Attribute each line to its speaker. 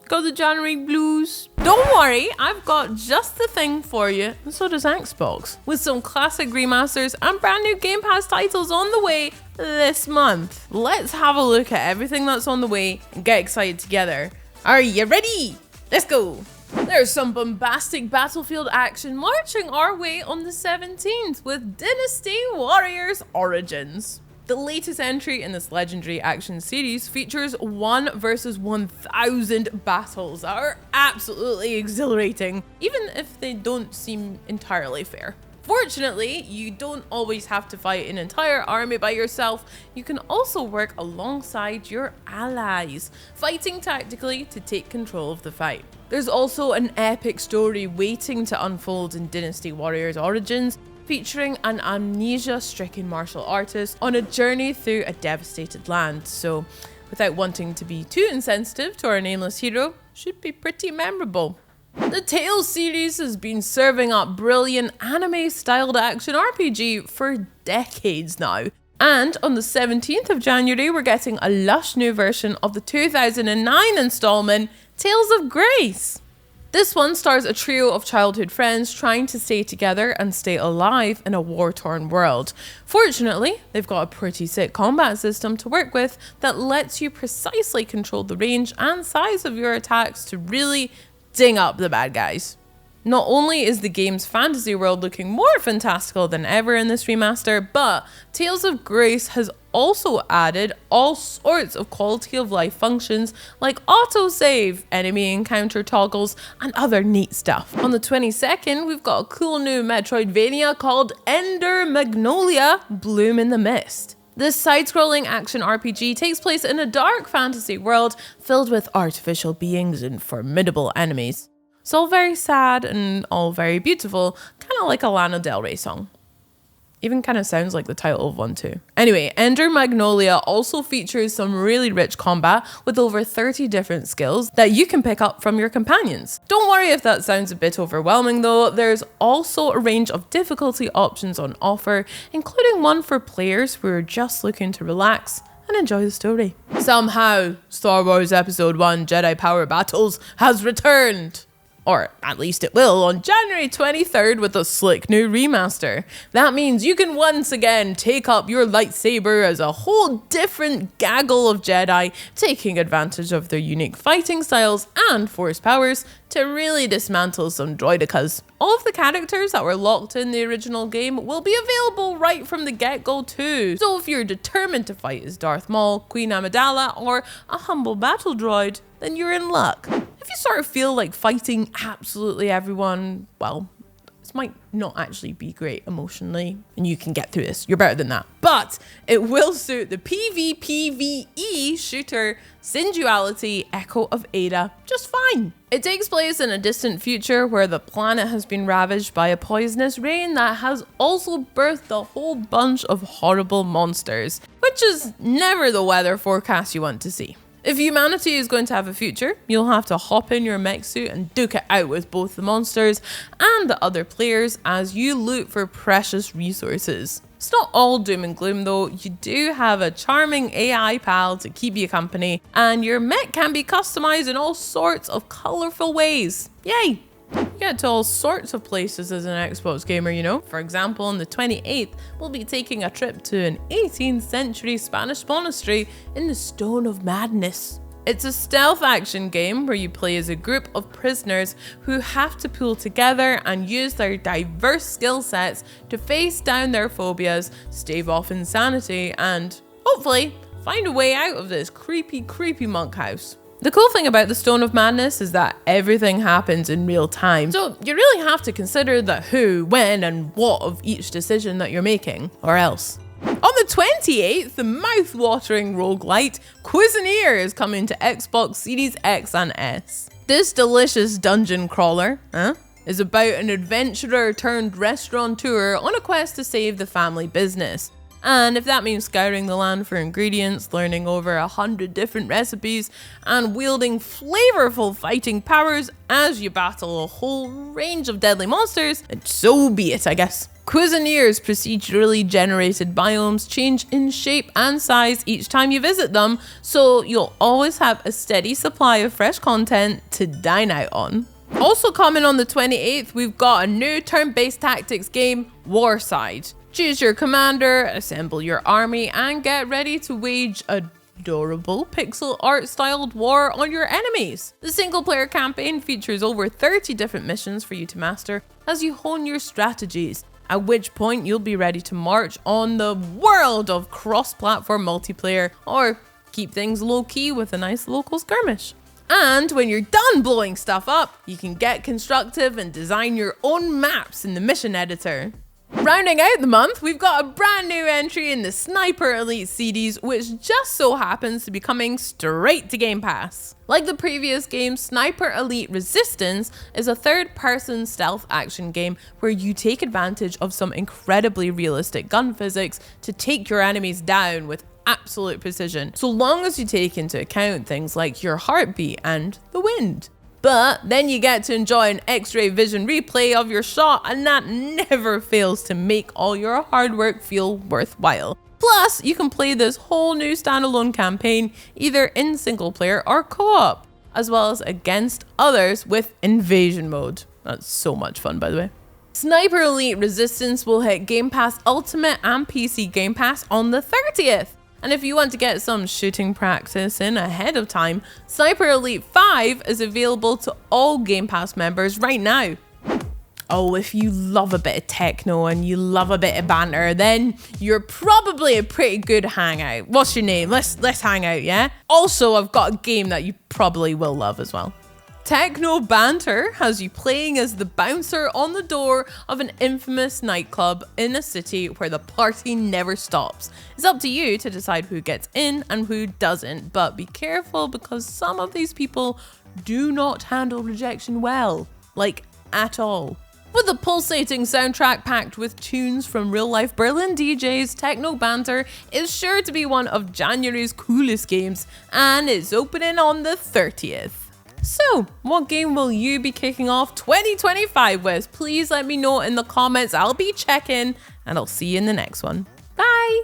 Speaker 1: Got the January blues? Don't worry, I've got just the thing for you, and so does Xbox, with some classic remasters and brand new Game Pass titles on the way this month. Let's have a look at everything that's on the way and get excited together. Are you ready? Let's go! There's some bombastic battlefield action marching our way on the 17th with Dynasty Warriors Origins. The latest entry in this legendary action series features 1 versus 1,000 battles that are absolutely exhilarating, even if they don't seem entirely fair. Fortunately, you don't always have to fight an entire army by yourself. You can also work alongside your allies, fighting tactically to take control of the fight. There's also an epic story waiting to unfold in Dynasty Warriors Origins, featuring an amnesia-stricken martial artist on a journey through a devastated land. So, without wanting to be too insensitive to our nameless hero, should be pretty memorable. The Tales series has been serving up brilliant anime-styled action RPG for decades now. And on the 17th of January, we're getting a lush new version of the 2009 installment, Tales of Grace. This one stars a trio of childhood friends trying to stay together and stay alive in a war-torn world. Fortunately, they've got a pretty sick combat system to work with that lets you precisely control the range and size of your attacks to really ding up the bad guys. Not only is the game's fantasy world looking more fantastical than ever in this remaster, but Tales of Grace has also added all sorts of quality of life functions like autosave, enemy encounter toggles, and other neat stuff. On the 22nd, we've got a cool new Metroidvania called Ender Magnolia Bloom in the Mist. This side-scrolling action RPG takes place in a dark fantasy world filled with artificial beings and formidable enemies. It's all very sad and all very beautiful, kind of like a Lana Del Rey song. Even kind of sounds like the title of one too. Anyway, Ender Magnolia also features some really rich combat with over 30 different skills that you can pick up from your companions. Don't worry if that sounds a bit overwhelming though, there's also a range of difficulty options on offer, including one for players who are just looking to relax and enjoy the story. Somehow, Star Wars Episode 1 Jedi Power Battles has returned! Or at least it will on January 23rd with a slick new remaster. That means you can once again take up your lightsaber as a whole different gaggle of Jedi, taking advantage of their unique fighting styles and force powers to really dismantle some droidicas. All of the characters that were locked in the original game will be available right from the get-go too. So if you're determined to fight as Darth Maul, Queen Amidala, or a humble battle droid, then you're in luck. If you sort of feel like fighting absolutely everyone, well, this might not actually be great emotionally, and you can get through this. You're better than that. But it will suit the PvPvE shooter Sinduality Echo of Ada just fine. It takes place in a distant future where the planet has been ravaged by a poisonous rain that has also birthed a whole bunch of horrible monsters, which is never the weather forecast you want to see. If humanity is going to have a future, you'll have to hop in your mech suit and duke it out with both the monsters and the other players as you loot for precious resources. It's not all doom and gloom though, you do have a charming AI pal to keep you company, and your mech can be customized in all sorts of colourful ways. Yay! You get to all sorts of places as an Xbox gamer, you know. For example, on the 28th, we'll be taking a trip to an 18th century Spanish monastery in the Stone of Madness. It's a stealth action game where you play as a group of prisoners who have to pull together and use their diverse skill sets to face down their phobias, stave off insanity, and hopefully find a way out of this creepy monkhouse. The cool thing about the Stone of Madness is that everything happens in real time, so you really have to consider the who, when, and what of each decision that you're making, or else. On the 28th, the mouth-watering Rog Light Quester is coming to Xbox Series X and S. This delicious dungeon crawler, is about an adventurer turned restaurateur on a quest to save the family business. And if that means scouring the land for ingredients, learning over 100 different recipes, and wielding flavorful fighting powers as you battle a whole range of deadly monsters, then so be it, I guess. Cuisineer's procedurally generated biomes change in shape and size each time you visit them, so you'll always have a steady supply of fresh content to dine out on. Also coming on the 28th, we've got a new turn-based tactics game, Warside. Choose your commander, assemble your army, and get ready to wage a adorable pixel art styled war on your enemies. The single player campaign features over 30 different missions for you to master as you hone your strategies, at which point you'll be ready to march on the world of cross-platform multiplayer, or keep things low-key with a nice local skirmish. And when you're done blowing stuff up, you can get constructive and design your own maps in the mission editor. Rounding out the month, we've got a brand new entry in the Sniper Elite series, which just so happens to be coming straight to Game Pass. Like the previous game, Sniper Elite Resistance is a third-person stealth action game where you take advantage of some incredibly realistic gun physics to take your enemies down with absolute precision, so long as you take into account things like your heartbeat and the wind. But then you get to enjoy an X-ray vision replay of your shot, and that never fails to make all your hard work feel worthwhile. Plus, you can play this whole new standalone campaign either in single player or co-op, as well as against others with invasion mode. That's so much fun, by the way. Sniper Elite Resistance will hit Game Pass Ultimate and PC Game Pass on the 30th. And if you want to get some shooting practice in ahead of time, Sniper Elite 5 is available to all Game Pass members right now. Oh, if you love a bit of techno and you love a bit of banter, then you're probably a pretty good hangout. What's your name? Let's hang out, yeah? Also, I've got a game that you probably will love as well. Techno Banter has you playing as the bouncer on the door of an infamous nightclub in a city where the party never stops. It's up to you to decide who gets in and who doesn't, but be careful because some of these people do not handle rejection well, like at all. With a pulsating soundtrack packed with tunes from real-life Berlin DJs, Techno Banter is sure to be one of January's coolest games, and it's opening on the 30th. So, what game will you be kicking off 2025 with? Please let me know in the comments. I'll be checking, and I'll see you in the next one. Bye!